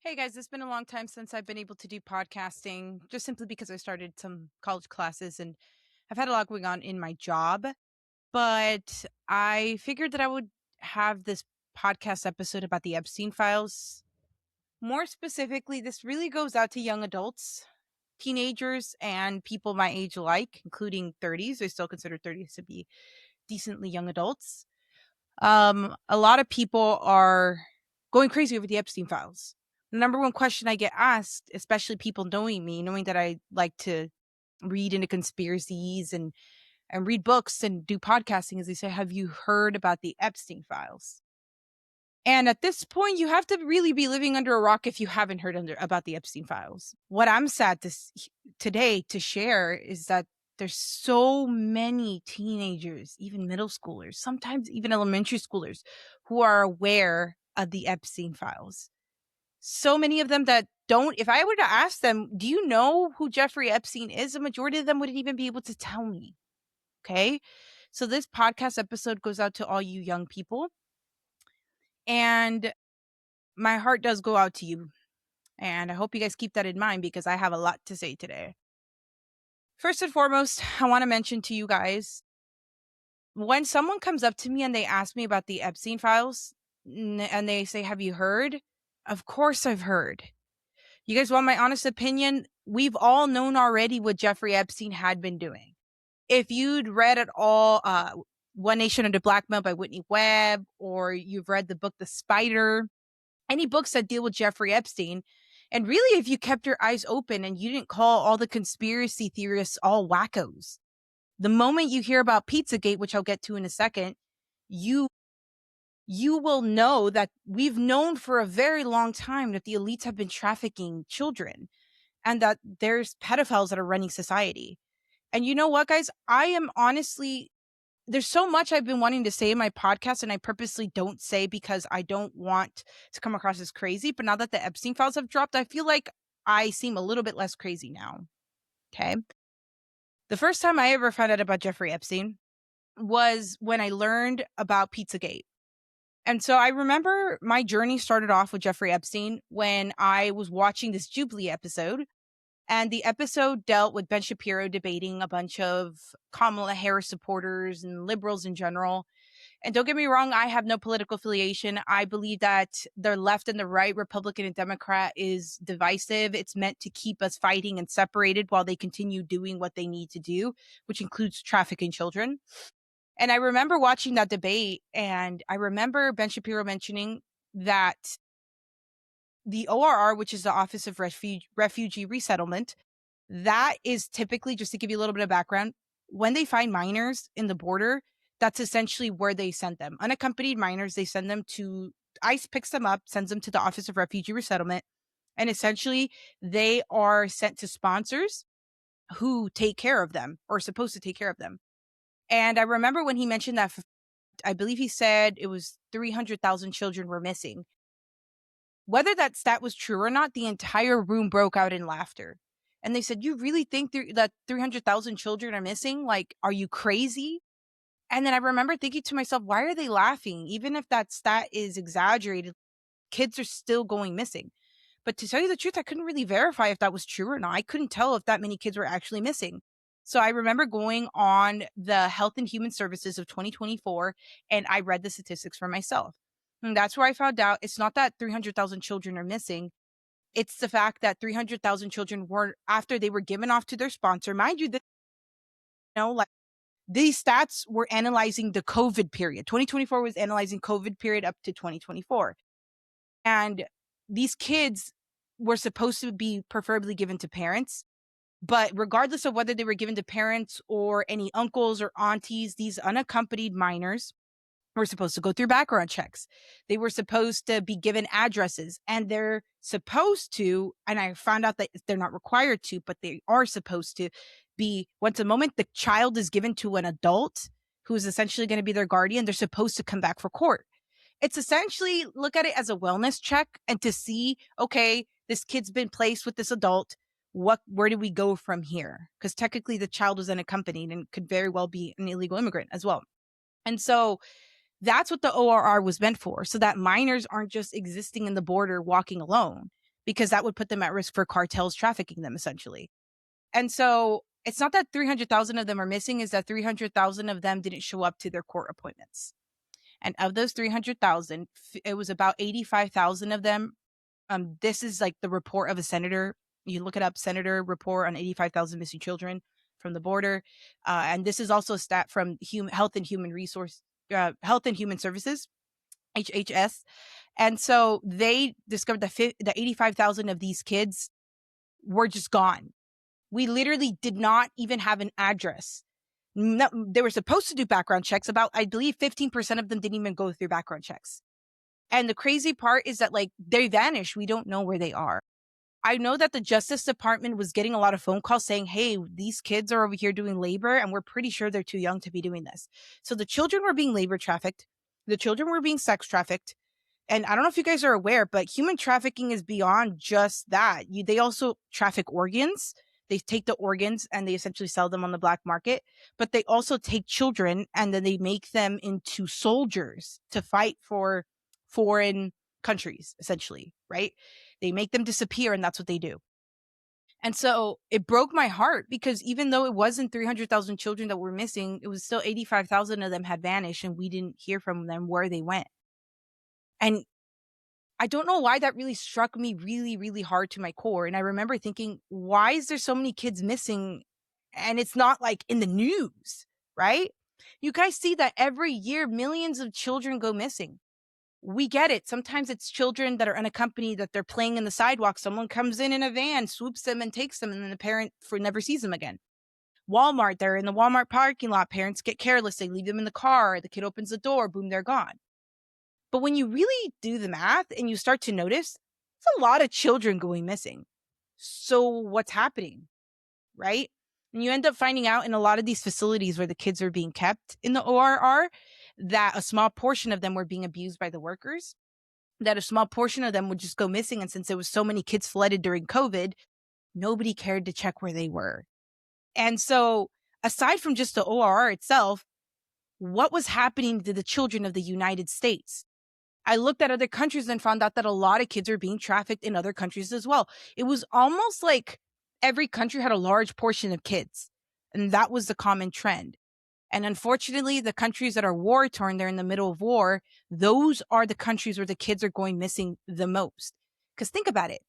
Hey guys, it's been a long time since I've been able to do podcasting, just simply because I started some college classes and I've had a lot going on in my job. But I figured that I would have this podcast episode about the Epstein files. More specifically, this really goes out to young adults, teenagers, and people my age alike, including 30s. I still consider 30s to be decently young adults. A lot of people are going crazy over the Epstein files. The number one question I get asked, especially people knowing me, knowing that I like to read into conspiracies and read books and do podcasting, is they say, "Have you heard about the Epstein files?" And at this point, you have to really be living under a rock if you haven't heard about the Epstein files. What I'm sad today to share is that there's so many teenagers, even middle schoolers, sometimes even elementary schoolers, who are aware of the Epstein files. So many of them that don't, if I were to ask them, do you know who Jeffrey Epstein is? The majority of them wouldn't even be able to tell me. Okay. So this podcast episode goes out to all you young people. And my heart does go out to you. And I hope you guys keep that in mind because I have a lot to say today. First and foremost, I want to mention to you guys, when someone comes up to me and they ask me about the Epstein files and they say, "Have you heard?" Of course I've heard. You guys want my honest opinion? We've all known already what Jeffrey Epstein had been doing. If you'd read at all One Nation Under Blackmail by Whitney Webb, or you've read the book The Spider, any books that deal with Jeffrey Epstein, and really if you kept your eyes open and you didn't call all the conspiracy theorists all wackos, the moment you hear about Pizzagate, which I'll get to in a second, you will know that we've known for a very long time that the elites have been trafficking children and that there's pedophiles that are running society. And you know what, guys? I am honestly, there's so much I've been wanting to say in my podcast, and I purposely don't say because I don't want to come across as crazy. But now that the Epstein files have dropped, I feel like I seem a little bit less crazy now. Okay. The first time I ever found out about Jeffrey Epstein was when I learned about Pizzagate. And so I remember my journey started off with Jeffrey Epstein when I was watching this Jubilee episode. And the episode dealt with Ben Shapiro debating a bunch of Kamala Harris supporters and liberals in general. And don't get me wrong, I have no political affiliation. I believe that the left and the right, Republican and Democrat, is divisive. It's meant to keep us fighting and separated while they continue doing what they need to do, which includes trafficking children. And I remember watching that debate, and I remember Ben Shapiro mentioning that the ORR, which is the Office of Refugee Resettlement, that is typically, just to give you a little bit of background, when they find minors in the border, that's essentially where they send them. Unaccompanied minors, they send them to, ICE picks them up, sends them to the Office of Refugee Resettlement, and essentially they are sent to sponsors who take care of them or are supposed to take care of them. And I remember when he mentioned that, I believe he said it was 300,000 children were missing. Whether that stat was true or not, the entire room broke out in laughter. And they said, "You really think that 300,000 children are missing? Like, are you crazy?" And then I remember thinking to myself, why are they laughing? Even if that stat is exaggerated, kids are still going missing. But to tell you the truth, I couldn't really verify if that was true or not. I couldn't tell if that many kids were actually missing. So I remember going on the Health and Human Services of 2024, and I read the statistics for myself. And that's where I found out it's not that 300,000 children are missing. It's the fact that 300,000 children were, after they were given off to their sponsor, mind you, like these stats were analyzing the COVID period. 2024 was analyzing COVID period up to 2024. And these kids were supposed to be preferably given to parents. But regardless of whether they were given to parents or any uncles or aunties, these unaccompanied minors were supposed to go through background checks. They were supposed to be given addresses, and they're supposed to, and I found out that they're not required to, but they are supposed to be, once the moment the child is given to an adult who is essentially going to be their guardian, they're supposed to come back for court. It's essentially, look at it as a wellness check and to see, okay, this kid's been placed with this adult. Where do we go from here? Because technically the child was unaccompanied and could very well be an illegal immigrant as well. And so that's what the ORR was meant for, so that minors aren't just existing in the border walking alone. because that would put them at risk for cartels trafficking them, essentially. And so it's not that 300,000 of them are missing, is that 300,000 of them didn't show up to their court appointments. And of those 300,000, it was about 85,000 of them. This is like the report of a senator. You look it up, senator report on 85,000 missing children from the border. And this is also a stat from Health and Human Services, HHS. And so they discovered that 85,000 of these kids were just gone. We literally did not even have an address. No, they were supposed to do background checks. About, I believe, 15% of them didn't even go through background checks. And the crazy part is that, like, they vanished. We don't know where they are. I know that the Justice Department was getting a lot of phone calls saying, hey, these kids are over here doing labor, and we're pretty sure they're too young to be doing this. So the children were being labor trafficked. The children were being sex trafficked. And I don't know if you guys are aware, but human trafficking is beyond just that. They also traffic organs. They take the organs and they essentially sell them on the black market. But they also take children and then they make them into soldiers to fight for foreign countries, essentially, right? They make them disappear, and that's what they do. And so it broke my heart, because even though it wasn't 300,000 children that were missing, it was still 85,000 of them had vanished, and we didn't hear from them where they went. And I don't know why that really struck me really, really hard to my core. And I remember thinking, why is there so many kids missing? And it's not like in the news, right? You guys see that every year, millions of children go missing. We get it. Sometimes it's children that are unaccompanied, that they're playing in the sidewalk. Someone comes in a van, swoops them and takes them, and then the parent never sees them again. Walmart, they're in the Walmart parking lot. Parents get careless. They leave them in the car. The kid opens the door. Boom, they're gone. But when you really do the math and you start to notice, it's a lot of children going missing. So what's happening, right? And you end up finding out in a lot of these facilities where the kids are being kept in the ORR that a small portion of them were being abused by the workers, that a small portion of them would just go missing. And since there was so many kids flooded during COVID, nobody cared to check where they were. And so aside from just the ORR itself, what was happening to the children of the United States? I looked at other countries and found out that a lot of kids are being trafficked in other countries as well. It was almost like every country had a large portion of kids, and that was the common trend. And unfortunately, the countries that are war-torn, they're in the middle of war, those are the countries where the kids are going missing the most. Because think about it.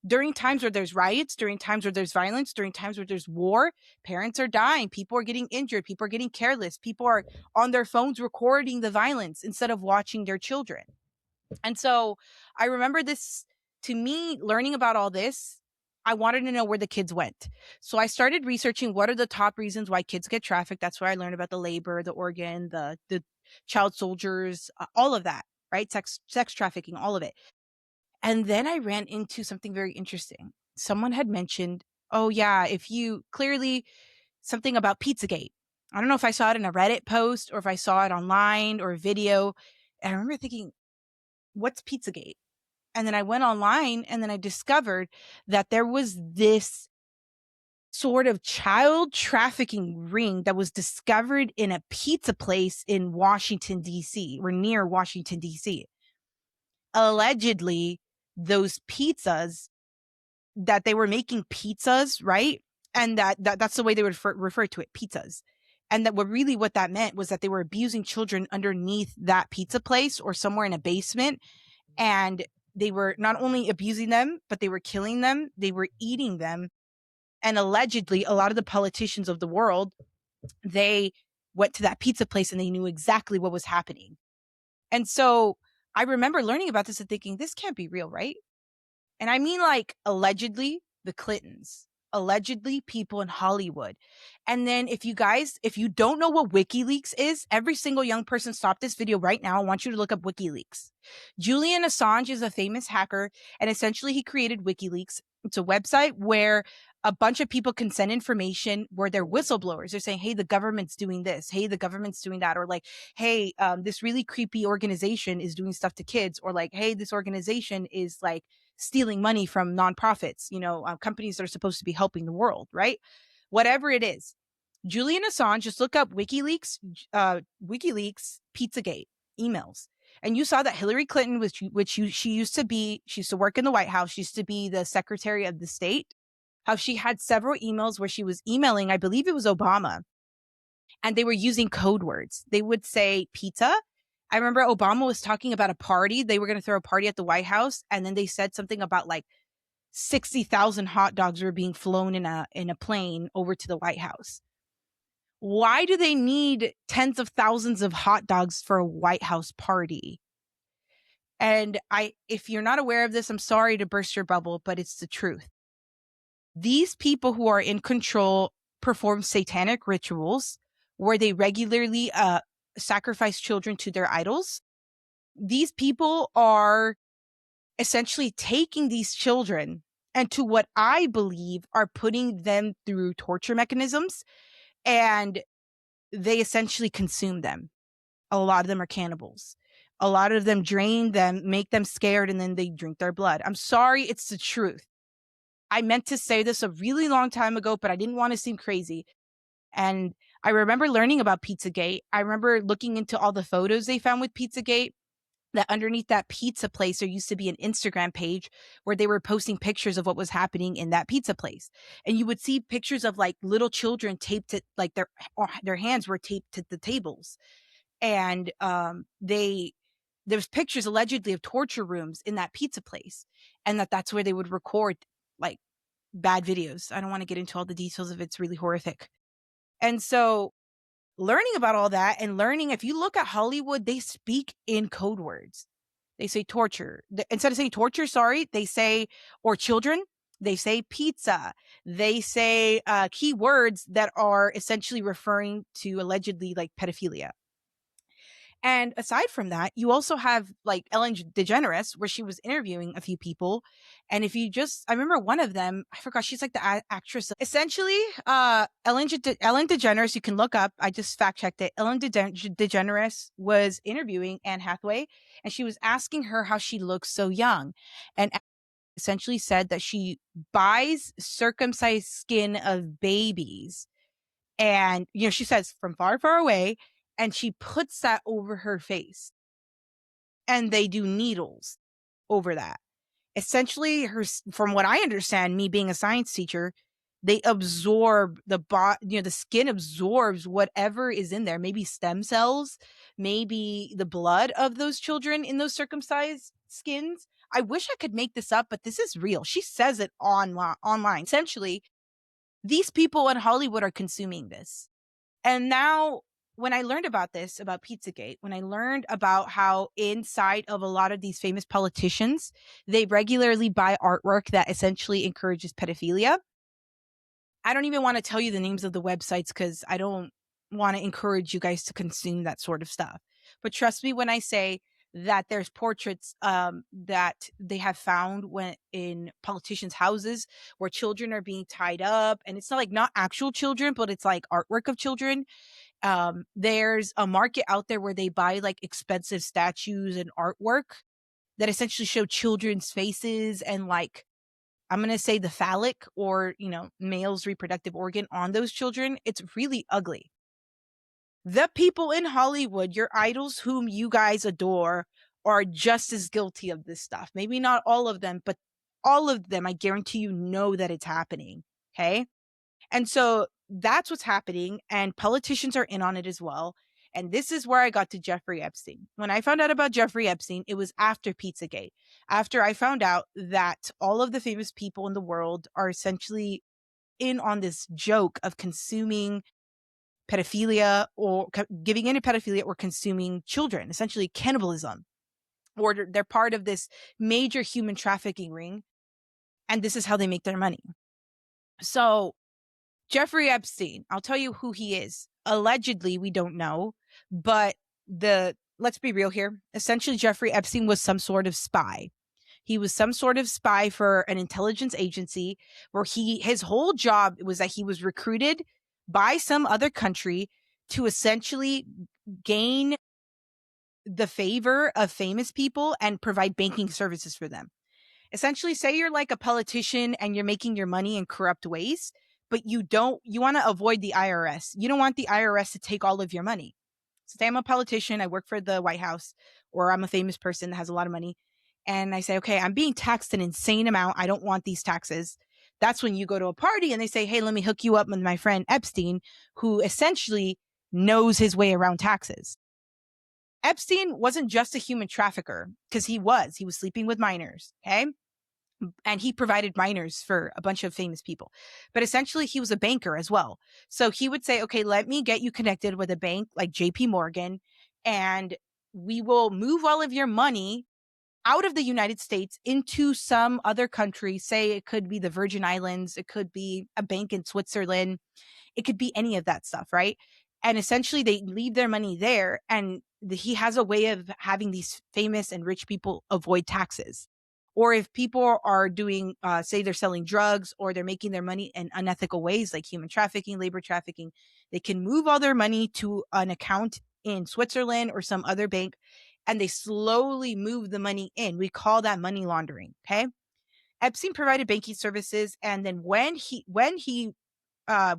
During times where there's riots, during times where there's violence, during times where there's war, parents are dying, people are getting injured, people are getting careless, people are on their phones recording the violence instead of watching their children. And so I remember this, to me, learning about all this, I wanted to know where the kids went. So I started researching what are the top reasons why kids get trafficked. That's where I learned about the labor, the organ, the child soldiers, all of that, right? Sex trafficking, all of it. And then I ran into something very interesting. Someone had mentioned, oh yeah, if you clearly something about Pizzagate. I don't know if I saw it in a Reddit post or if I saw it online or a video. And I remember thinking, what's Pizzagate? And then I went online and then I discovered that there was this sort of child trafficking ring that was discovered in a pizza place in Washington, D.C., or near Washington, D.C. Allegedly, those pizzas, that they were making pizzas, right? And that's the way they would refer to it, pizzas. And that what that meant was that they were abusing children underneath that pizza place or somewhere in a basement. And they were not only abusing them, but they were killing them. They were eating them. And allegedly, a lot of the politicians of the world, they went to that pizza place and they knew exactly what was happening. And so I remember learning about this and thinking, this can't be real, right? And I mean, like, allegedly, the Clintons, allegedly people in Hollywood. And then if you don't know what WikiLeaks is, every single young person, stop this video right now. I want you to look up WikiLeaks. Julian Assange is a famous hacker, and essentially he created WikiLeaks. It's a website where a bunch of people can send information where they're whistleblowers. They're saying, hey, the government's doing this. Hey, the government's doing that. Or like, hey, this really creepy organization is doing stuff to kids. Or like, hey, this organization is like stealing money from nonprofits, companies that are supposed to be helping the world, right? Whatever it is. Julian Assange, just look up WikiLeaks Pizzagate emails. And you saw that Hillary Clinton, she used to work in the White House. She used to be the Secretary of the State. How she had several emails where she was emailing, I believe it was Obama, and they were using code words. They would say pizza. I remember Obama was talking about a party. They were going to throw a party at the White House, and then they said something about like 60,000 hot dogs were being flown in a plane over to the White House. Why do they need tens of thousands of hot dogs for a White House party? And if you're not aware of this, I'm sorry to burst your bubble, but it's the truth. These people who are in control perform satanic rituals where they regularly sacrifice children to their idols. These people are essentially taking these children and, to what I believe, are putting them through torture mechanisms, and they essentially consume them. A lot of them are cannibals. A lot of them drain them, make them scared, and then they drink their blood. I'm sorry, it's the truth. I meant to say this a really long time ago, but I didn't want to seem crazy. And I remember learning about Pizzagate. I remember looking into all the photos they found with Pizzagate, that underneath that pizza place, there used to be an Instagram page where they were posting pictures of what was happening in that pizza place. And you would see pictures of like little children taped to, like their hands were taped to the tables. And there's pictures allegedly of torture rooms in that pizza place, and that's where they would record like bad videos. I don't want to get into all the details of it. It's really horrific. And so learning about all that, and learning, if you look at Hollywood, they speak in code words. They say torture. Instead of saying torture, they say, or children, they say pizza. They say key words that are essentially referring to allegedly like pedophilia. And aside from that, you also have like Ellen DeGeneres, where she was interviewing a few people. And I remember one of them, I forgot, she's like the actress. Essentially, Ellen DeGeneres, you can look up, I just fact checked it. Ellen DeGeneres was interviewing Anne Hathaway, and she was asking her how she looks so young. And essentially said that she buys circumcised skin of babies. And, she says from far, far away, and she puts that over her face, and they do needles over that. Essentially, from what I understand, me being a science teacher, they absorb the skin absorbs whatever is in there, maybe stem cells, maybe the blood of those children in those circumcised skins. I wish I could make this up, but this is real. She says it online. Essentially, these people in Hollywood are consuming this. And now, when I learned about this, about Pizzagate, when I learned about how inside of a lot of these famous politicians, they regularly buy artwork that essentially encourages pedophilia. I don't even want to tell you the names of the websites because I don't want to encourage you guys to consume that sort of stuff. But trust me when I say that there's portraits that they have found when in politicians' houses where children are being tied up, and it's not actual children, but it's like artwork of children. There's a market out there where they buy like expensive statues and artwork that essentially show children's faces and like, I'm going to say the phallic or, male's reproductive organ on those children. It's really ugly. The people in Hollywood, your idols whom you guys adore, are just as guilty of this stuff. Maybe not all of them, but all of them, I guarantee you know that it's happening. Okay. And so that's what's happening. And politicians are in on it as well. And this is where I got to Jeffrey Epstein. When I found out about Jeffrey Epstein, it was after Pizzagate. After I found out that all of the famous people in the world are essentially in on this joke of consuming pedophilia or giving into pedophilia or consuming children, essentially cannibalism, or they're part of this major human trafficking ring. And this is how they make their money. So Jeffrey Epstein, I'll tell you who he is. Allegedly, we don't know, but let's be real here. Essentially, Jeffrey Epstein was some sort of spy. He was some sort of spy for an intelligence agency where his whole job was that he was recruited by some other country to essentially gain the favor of famous people and provide banking services for them. Essentially, say you're like a politician and you're making your money in corrupt ways, but you want to avoid the IRS. You don't want the IRS to take all of your money. So say I'm a politician, I work for the White House, or I'm a famous person that has a lot of money, and I say, okay, I'm being taxed an insane amount. I don't want these taxes. That's when you go to a party and they say, hey, let me hook you up with my friend Epstein, who essentially knows his way around taxes. Epstein wasn't just a human trafficker, because he was sleeping with minors. Okay. And he provided minors for a bunch of famous people. But essentially, he was a banker as well. So he would say, okay, let me get you connected with a bank like JP Morgan, and we will move all of your money out of the United States into some other country. Say it could be the Virgin Islands, it could be a bank in Switzerland, it could be any of that stuff, right? And essentially, they leave their money there, and he has a way of having these famous and rich people avoid taxes. Or if people are doing, say they're selling drugs or they're making their money in unethical ways like human trafficking, labor trafficking, they can move all their money to an account in Switzerland or some other bank, and they slowly move the money in. We call that money laundering. Okay. Epstein provided banking services, and then when he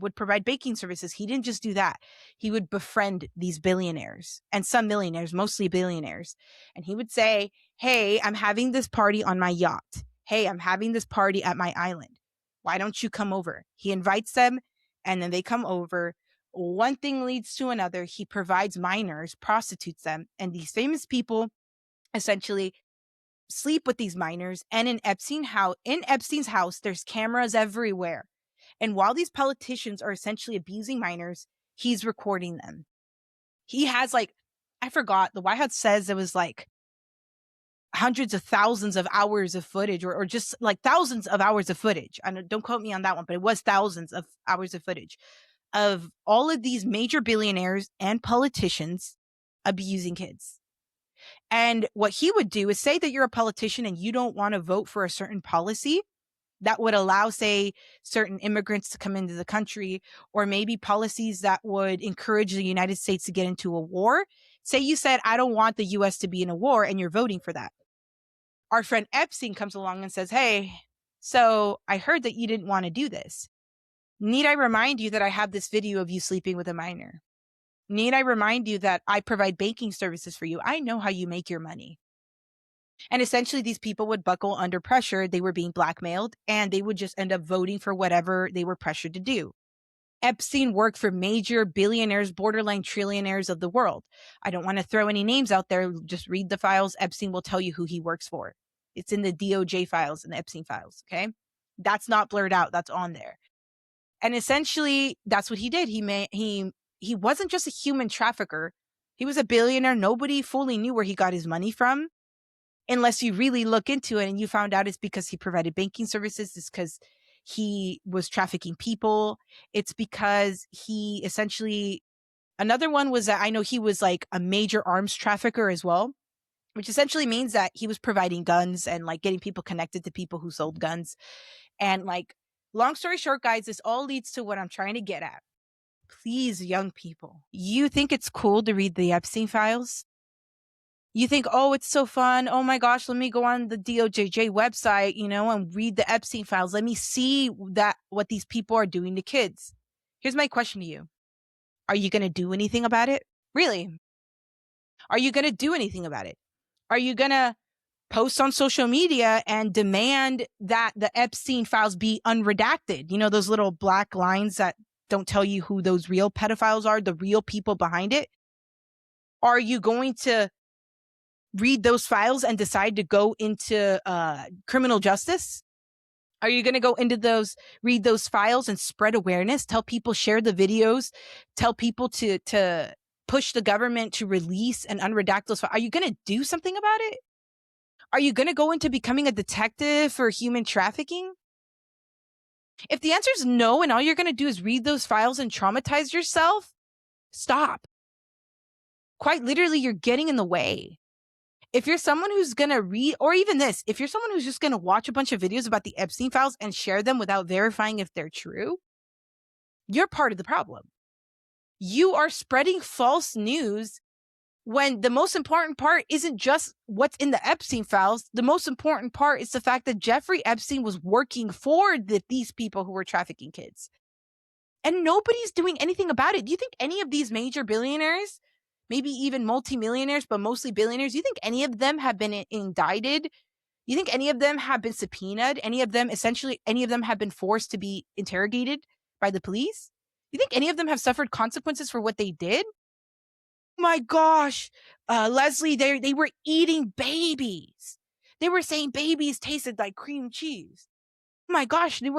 would provide banking services, he didn't just do that. He would befriend these billionaires and some millionaires, mostly billionaires. And he would say, hey, I'm having this party on my yacht. Hey, I'm having this party at my island. Why don't you come over? He invites them, and then they come over. One thing leads to another. He provides minors, prostitutes them, and these famous people essentially sleep with these minors. And in Epstein's house, there's cameras everywhere. And while these politicians are essentially abusing minors, he's recording them. He has I forgot, the White House says it was like hundreds of thousands of hours of footage, or just like thousands of hours of footage. Don't quote me on that one, but it was thousands of hours of footage of all of these major billionaires and politicians abusing kids. And what he would do is, say that you're a politician and you don't want to vote for a certain policy that would allow, say, certain immigrants to come into the country, or maybe policies that would encourage the United States to get into a war. Say you said, I don't want the US to be in a war, and you're voting for that. Our friend Epstein comes along and says, hey, so I heard that you didn't want to do this. Need I remind you that I have this video of you sleeping with a minor? Need I remind you that I provide banking services for you? I know how you make your money. And essentially, these people would buckle under pressure. They were being blackmailed, and they would just end up voting for whatever they were pressured to do. Epstein worked for major billionaires, borderline trillionaires of the world. I don't want to throw any names out there. Just read the files. Epstein will tell you who he works for. It's in the DOJ files and the Epstein files. Okay. That's not blurred out. That's on there. And essentially, that's what he did. He wasn't just a human trafficker. He was a billionaire. Nobody fully knew where he got his money from, unless you really look into it and you found out it's because he provided banking services. It's because he was trafficking people. It's because he essentially, another one was that I know he was like a major arms trafficker as well, which essentially means that he was providing guns and like getting people connected to people who sold guns. And like, long story short, guys, this all leads to what I'm trying to get at. Please, young people, you think it's cool to read the Epstein files? You think, oh, it's so fun. Oh my gosh, let me go on the DOJ website, and read the Epstein files. Let me see what these people are doing to kids. Here's my question to you. Are you going to do anything about it? Really? Are you going to do anything about it? Are you going to post on social media and demand that the Epstein files be unredacted? Those little black lines that don't tell you who those real pedophiles are, the real people behind it? Are you going to read those files and decide to go into criminal justice? Are you going to go into read those files and spread awareness, tell people, share the videos, tell people to push the government to release and unredact those files? Are you going to do something about it? Are you going to go into becoming a detective for human trafficking? If the answer is no, and all you're going to do is read those files and traumatize yourself, stop. Quite literally, you're getting in the way. If you're someone who's going to read, or even this, if you're someone who's just going to watch a bunch of videos about the Epstein files and share them without verifying if they're true, you're part of the problem. You are spreading false news when the most important part isn't just what's in the Epstein files. The most important part is the fact that Jeffrey Epstein was working for these people who were trafficking kids. And nobody's doing anything about it. Do you think any of these major billionaires maybe even multimillionaires, but mostly billionaires, you think any of them have been indicted? You think any of them have been subpoenaed? Any of them, essentially, any of them have been forced to be interrogated by the police? You think any of them have suffered consequences for what they did? My gosh, Leslie, they were eating babies. They were saying babies tasted like cream cheese. Oh my gosh, they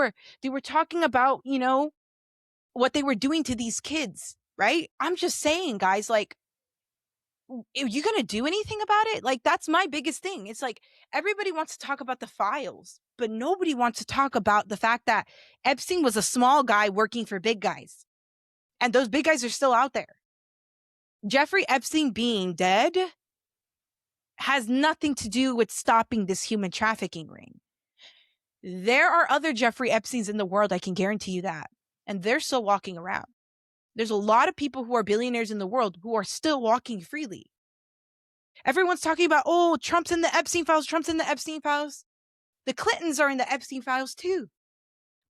were talking about, what they were doing to these kids, right? I'm just saying, guys, like, are you going to do anything about it? Like, that's my biggest thing. It's like everybody wants to talk about the files, but nobody wants to talk about the fact that Epstein was a small guy working for big guys. And those big guys are still out there. Jeffrey Epstein being dead has nothing to do with stopping this human trafficking ring. There are other Jeffrey Epsteins in the world, I can guarantee you that. And they're still walking around. There's a lot of people who are billionaires in the world who are still walking freely. Everyone's talking about, oh, Trump's in the Epstein files, Trump's in the Epstein files. The Clintons are in the Epstein files too.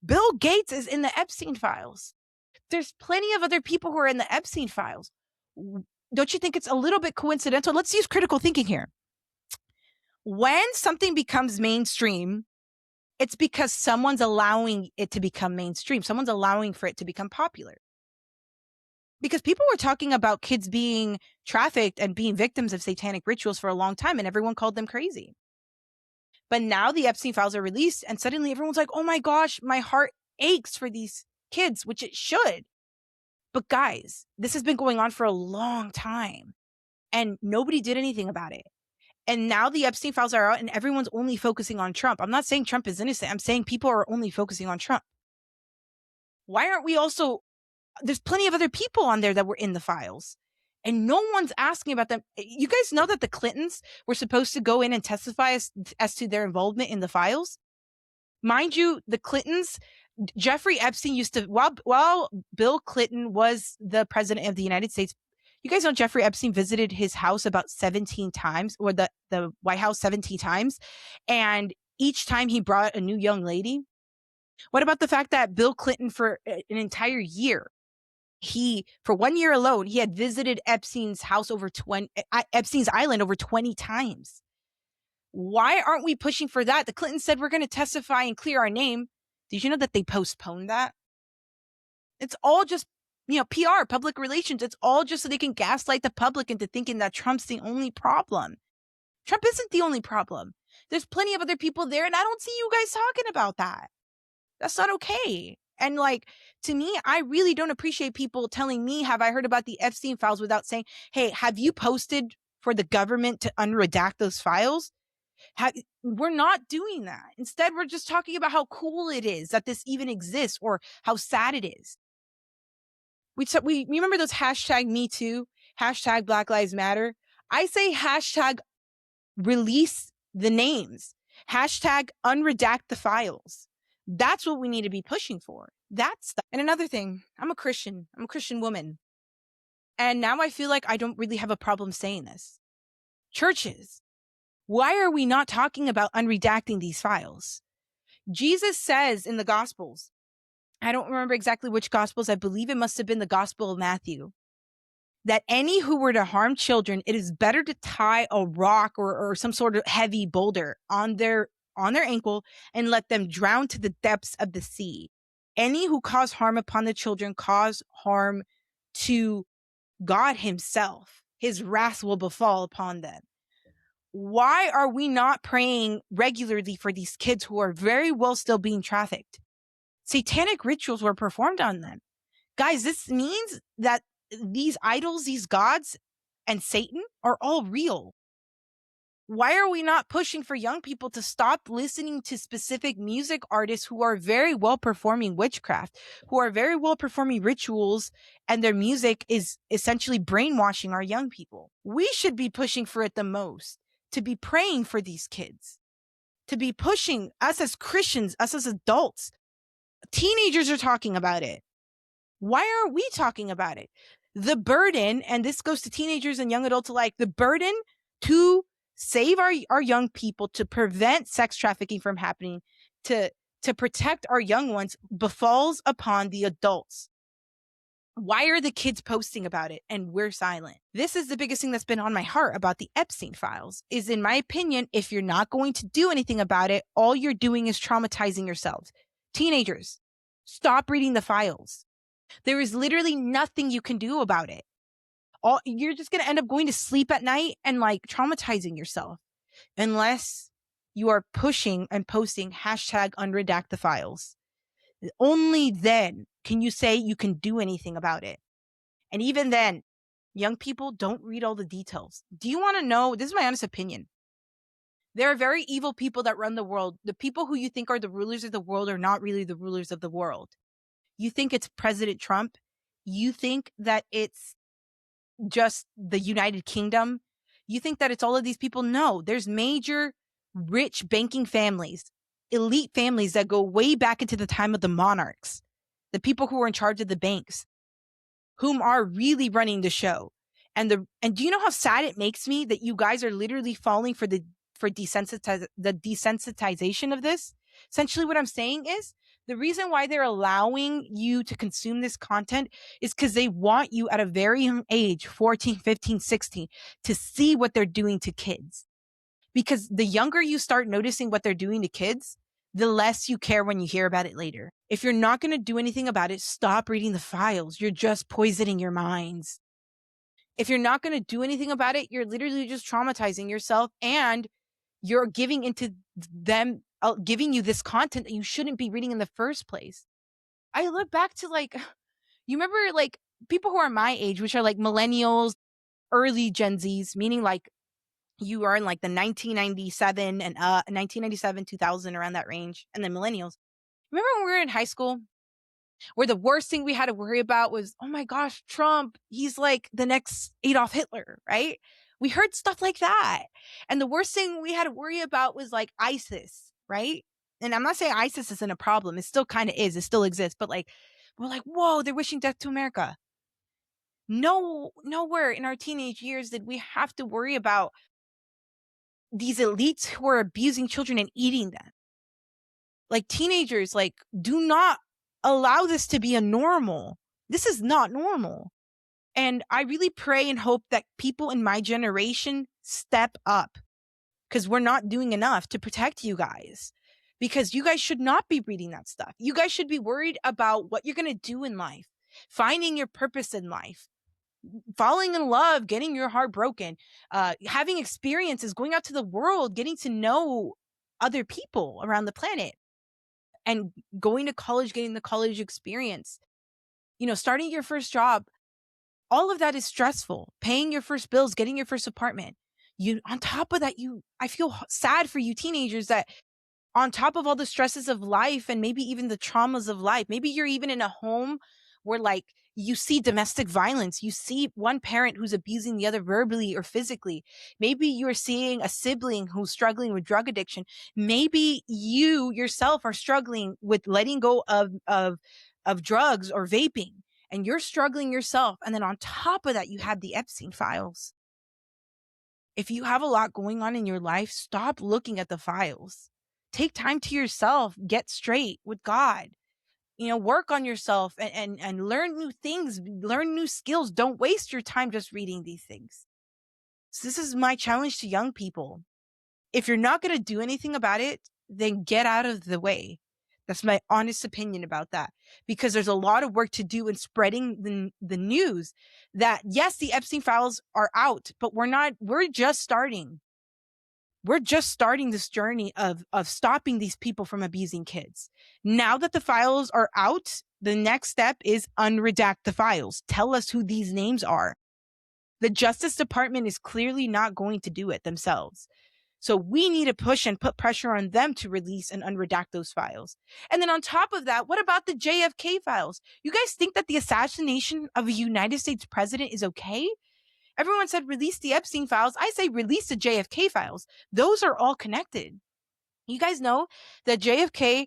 Bill Gates is in the Epstein files. There's plenty of other people who are in the Epstein files. Don't you think it's a little bit coincidental? Let's use critical thinking here. When something becomes mainstream, it's because someone's allowing it to become mainstream. Someone's allowing for it to become popular. Because people were talking about kids being trafficked and being victims of satanic rituals for a long time, and everyone called them crazy. But now the Epstein files are released, and suddenly everyone's like, oh my gosh, my heart aches for these kids, which it should. But guys, this has been going on for a long time, and nobody did anything about it. And now the Epstein files are out, and everyone's only focusing on Trump. I'm not saying Trump is innocent. I'm saying people are only focusing on Trump. Why aren't we also... There's plenty of other people on there that were in the files, and no one's asking about them. You guys know that the Clintons were supposed to go in and testify as to their involvement in the files? Mind you, the Clintons, Jeffrey Epstein used to, while Bill Clinton was the president of the United States, you guys know Jeffrey Epstein visited his house about 17 times, or the White House 17 times, and each time he brought a new young lady. What about the fact that Bill Clinton, for an entire year, for 1 year alone, he had visited Epstein's house Epstein's island over 20 times. Why aren't we pushing for that? The Clintons said we're going to testify and clear our name. Did you know that they postponed that? It's all just, PR, public relations. It's all just so they can gaslight the public into thinking that Trump's the only problem. Trump isn't the only problem. There's plenty of other people there, and I don't see you guys talking about that. That's not okay. And to me, I really don't appreciate people telling me, have I heard about the Epstein files, without saying, hey, have you posted for the government to unredact those files? We're not doing that. Instead, we're just talking about how cool it is that this even exists, or how sad it is. We remember those hashtag Me Too, hashtag Black Lives Matter. I say hashtag release the names, hashtag unredact the files. That's what we need to be pushing for. And another thing, I'm a Christian woman. And now I feel like I don't really have a problem saying this. Churches, why are we not talking about unredacting these files? Jesus says in the Gospels, I don't remember exactly which Gospels, I believe it must have been the Gospel of Matthew, that any who were to harm children, it is better to tie a rock or some sort of heavy boulder on their ankle and let them drown to the depths of the sea. Any who cause harm upon the children cause harm to God himself. His wrath will befall upon them. Why are we not praying regularly for these kids who are very well still being trafficked? Satanic rituals were performed on them. Guys, this means that these idols, these gods, and Satan are all real. Why are we not pushing for young people to stop listening to specific music artists who are very well performing witchcraft, who are very well performing rituals, and their music is essentially brainwashing our young people? We should be pushing for it the most, to be praying for these kids, to be pushing us as Christians, us as adults. Teenagers are talking about it. Why aren't we talking about it? The burden, and this goes to teenagers and young adults alike, the burden to save our young people, to prevent sex trafficking from happening, to protect our young ones, befalls upon the adults. Why are the kids posting about it and we're silent? This is the biggest thing that's been on my heart about the Epstein files is, in my opinion, if you're not going to do anything about it, all you're doing is traumatizing yourselves. Teenagers, stop reading the files. There is literally nothing you can do about it. You're just going to end up going to sleep at night and like traumatizing yourself unless you are pushing and posting hashtag unredact the files. Only then can you say you can do anything about it. And even then, young people don't read all the details. Do you want to know? This is my honest opinion. There are very evil people that run the world. The people who you think are the rulers of the world are not really the rulers of the world. You think it's President Trump. You think that it's just the United Kingdom. You think that it's all of these people. No, there's major rich banking families, elite families that go way back into the time of the monarchs, the people who were in charge of the banks, whom are really running the show. And do you know how sad it makes me that you guys are literally falling for the desensitization of this? Essentially what I'm saying is the reason why they're allowing you to consume this content is because they want you at a very young age, 14, 15, 16, to see what they're doing to kids. Because the younger you start noticing what they're doing to kids, the less you care when you hear about it later. If you're not going to do anything about it, stop reading the files. You're just poisoning your minds. If you're not going to do anything about it, you're literally just traumatizing yourself, and you're giving into them, giving you this content that you shouldn't be reading in the first place. I look back to like, you remember like people who are my age, which are like millennials, early Gen Zs, meaning like you are in like the 1997 and 1997, 2000, around that range, and then millennials. Remember when we were in high school where the worst thing we had to worry about was, oh my gosh, Trump, he's like the next Adolf Hitler, right? We heard stuff like that. And the worst thing we had to worry about was like ISIS, right? And I'm not saying ISIS isn't a problem. It still kind of is. It still exists. But like, we're like, whoa, they're wishing death to America. No, nowhere in our teenage years did we have to worry about these elites who are abusing children and eating them. Like teenagers, like, do not allow this to be a normal. This is not normal. And I really pray and hope that people in my generation step up, because we're not doing enough to protect you guys, because you guys should not be reading that stuff. You guys should be worried about what you're going to do in life, finding your purpose in life, falling in love, getting your heart broken, having experiences, going out to the world, getting to know other people around the planet, and going to college, getting the college experience, starting your first job. All of that is stressful. Paying your first bills, getting your first apartment. On top of that, I feel sad for you teenagers that on top of all the stresses of life and maybe even the traumas of life, maybe you're even in a home where like you see domestic violence, you see one parent who's abusing the other verbally or physically. Maybe you're seeing a sibling who's struggling with drug addiction. Maybe you yourself are struggling with letting go of drugs or vaping, and you're struggling yourself. And then on top of that, you have the Epstein files. If you have a lot going on in your life, stop looking at the files. Take time to yourself, get straight with God, work on yourself and learn new things, learn new skills. Don't waste your time just reading these things. So this is my challenge to young people. If you're not going to do anything about it, then get out of the way. That's my honest opinion about that, because there's a lot of work to do in spreading the news that, yes, the Epstein files are out, but we're just starting. We're just starting this journey of stopping these people from abusing kids. Now that the files are out, the next step is unredact the files. Tell us who these names are. The Justice Department is clearly not going to do it themselves. So we need to push and put pressure on them to release and unredact those files. And then on top of that, what about the JFK files? You guys think that the assassination of a United States president is okay? Everyone said release the Epstein files. I say release the JFK files. Those are all connected. You guys know that JFK,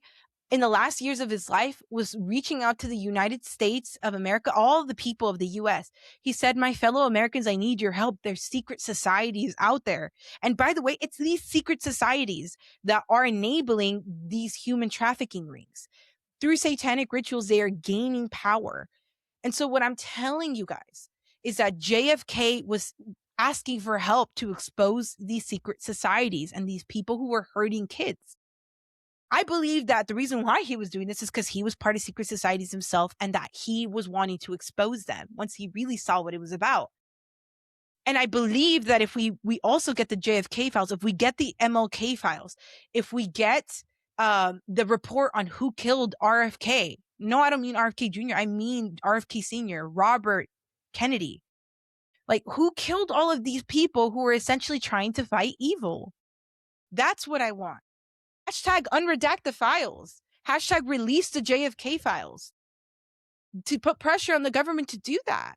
in the last years of his life, was reaching out to the United States of America, all the people of the US. He said, my fellow Americans, I need your help. There's secret societies out there. And by the way, it's these secret societies that are enabling these human trafficking rings. Through satanic rituals, they are gaining power. And so what I'm telling you guys is that JFK was asking for help to expose these secret societies and these people who were hurting kids. I believe that the reason why he was doing this is because he was part of secret societies himself and that he was wanting to expose them once he really saw what it was about. And I believe that if we also get the JFK files, if we get the MLK files, if we get the report on who killed RFK. No, I don't mean RFK Jr. I mean RFK Sr., Robert Kennedy. Like, who killed all of these people who were essentially trying to fight evil? That's what I want. Hashtag unredact the files. Hashtag release the JFK files. To put pressure on the government to do that.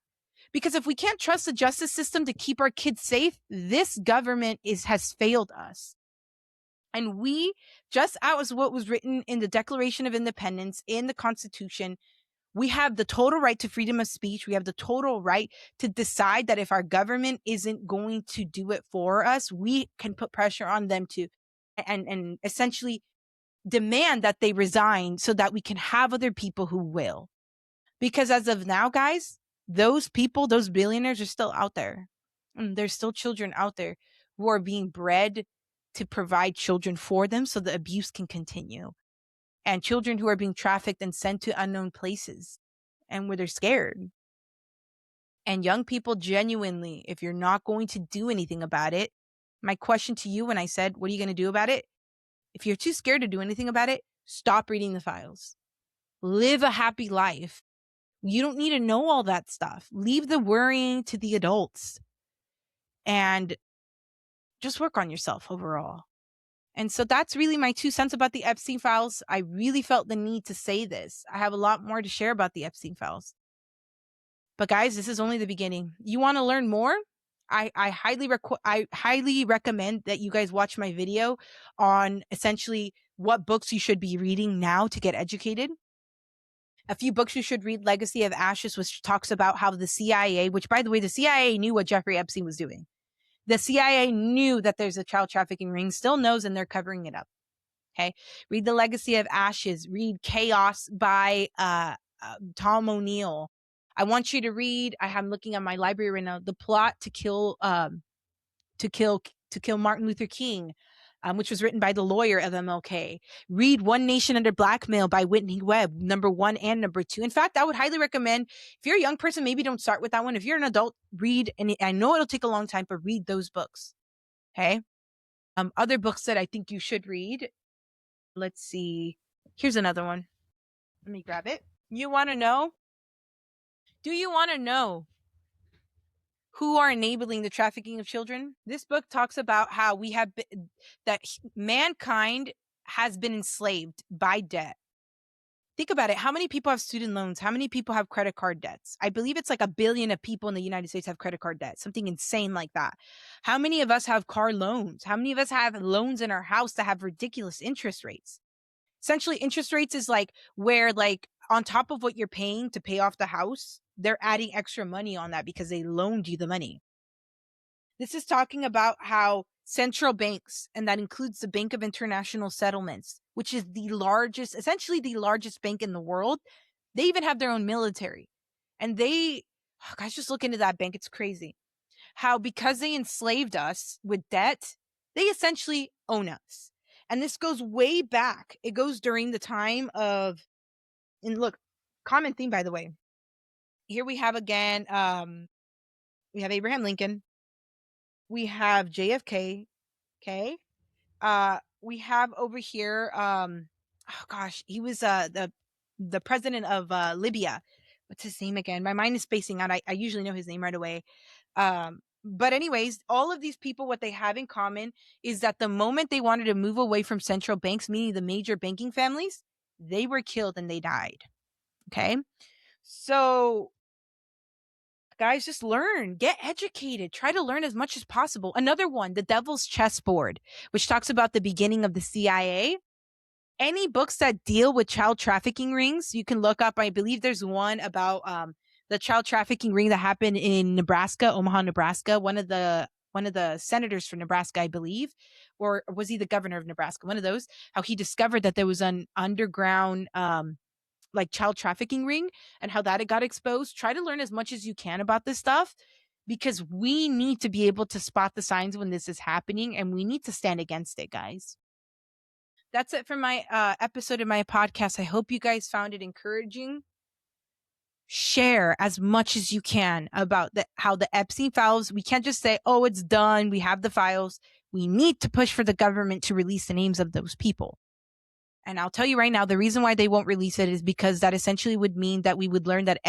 Because if we can't trust the justice system to keep our kids safe, this government has failed us. And we, just as what was written in the Declaration of Independence, in the Constitution, we have the total right to freedom of speech. We have the total right to decide that if our government isn't going to do it for us, we can put pressure on them to and essentially demand that they resign so that we can have other people who will. Because as of now, guys, those people, those billionaires are still out there. And there's still children out there who are being bred to provide children for them so the abuse can continue. And children who are being trafficked and sent to unknown places and where they're scared. And young people, genuinely, if you're not going to do anything about it, my question to you when I said, what are you going to do about it? If you're too scared to do anything about it, stop reading the files. Live a happy life. You don't need to know all that stuff. Leave the worrying to the adults and just work on yourself overall. And so that's really my 2 cents about the Epstein files. I really felt the need to say this. I have a lot more to share about the Epstein files. But guys, this is only the beginning. You want to learn more? I highly recommend that you guys watch my video on essentially what books you should be reading now to get educated. A few books you should read: Legacy of Ashes, which talks about how the CIA, which by the way, the CIA knew what Jeffrey Epstein was doing. The CIA knew that there's a child trafficking ring, still knows, and they're covering it up. Okay. Read The Legacy of Ashes. Read Chaos by Tom O'Neill. I want you to read, I'm looking at my library right now, The Plot to Kill Martin Luther King, which was written by the lawyer of MLK. Read One Nation Under Blackmail by Whitney Webb, number 1 and number 2. In fact, I would highly recommend, if you're a young person, maybe don't start with that one. If you're an adult, read, and I know it'll take a long time, but read those books. Okay. Other books that I think you should read. Let's see. Here's another one. Let me grab it. You want to know? Do you want to know who are enabling the trafficking of children? This book talks about how we have been, that mankind has been enslaved by debt. Think about it. How many people have student loans? How many people have credit card debts? I believe it's like 1 billion of people in the United States have credit card debt, something insane like that. How many of us have car loans? How many of us have loans in our house that have ridiculous interest rates? Essentially, interest rates is like where, like, on top of what you're paying to pay off the house, they're adding extra money on that because they loaned you the money. This is talking about how central banks, and that includes the Bank of International Settlements, which is the largest, essentially the largest bank in the world. They even have their own military. And guys, just look into that bank. It's crazy. How because they enslaved us with debt, they essentially own us. And this goes way back. It goes during the time of, and look, common theme, by the way. Here we have again, we have Abraham Lincoln. We have JFK. Okay. We have over here, oh gosh, he was the president of Libya. What's his name again? My mind is spacing out. I usually know his name right away. But anyways, all of these people, what they have in common is that the moment they wanted to move away from central banks, meaning the major banking families, they were killed and they died. Okay. So guys, just learn, get educated, try to learn as much as possible. Another one, The Devil's Chessboard, which talks about the beginning of the CIA. Any books that deal with child trafficking rings, you can look up. I believe there's one about the child trafficking ring that happened in Nebraska, Omaha, Nebraska. One of the senators from Nebraska, I believe, or was he the governor of Nebraska? One of those. How he discovered that there was an underground like child trafficking ring and how that got exposed. Try to learn as much as you can about this stuff, because we need to be able to spot the signs when this is happening, and we need to stand against it, guys. That's it for my episode of my podcast. I hope you guys found it encouraging. Share as much as you can about how the Epstein files, we can't just say, oh, it's done, we have the files. We need to push for the government to release the names of those people. And I'll tell you right now, the reason why they won't release it is because that essentially would mean that we would learn that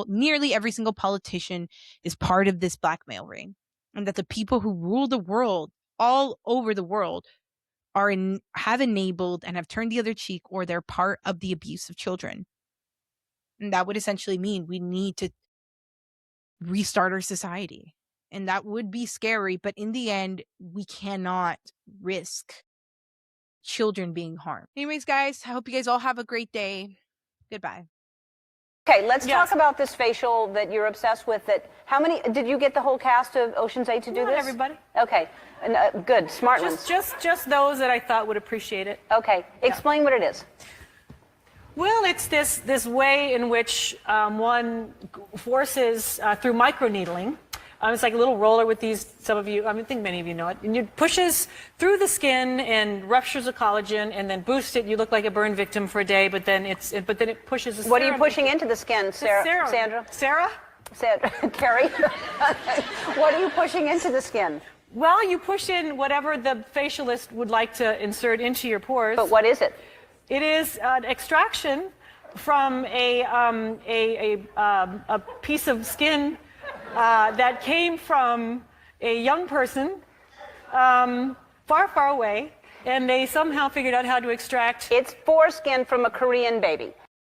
nearly every single politician is part of this blackmail ring, and that the people who rule the world, all over the world, have enabled and have turned the other cheek, or they're part of the abuse of children. And that would essentially mean we need to restart our society. And that would be scary, but in the end, we cannot risk children being harmed. Anyways, guys, I hope you guys all have a great day. Goodbye. Okay, let's talk about this facial that you're obsessed with. How many, did you get the whole cast of Ocean's 8 to do Not this? everybody. Okay, good, smart ones. Just those that I thought would appreciate it. Okay, explain what it is. Well, it's this way in which one forces through microneedling. It's like a little roller with these, some of you, I think many of you know it, and it pushes through the skin and ruptures the collagen and then boosts it. You look like a burn victim for a day, but then it pushes the serum. What are you pushing into the skin, Sandra? Sarah? Carrie? What are you pushing into the skin? Well, you push in whatever the facialist would like to insert into your pores. But what is it? It is an extraction from a piece of skin that came from a young person far, far away, and they somehow figured out how to extract. It's foreskin from a Korean baby.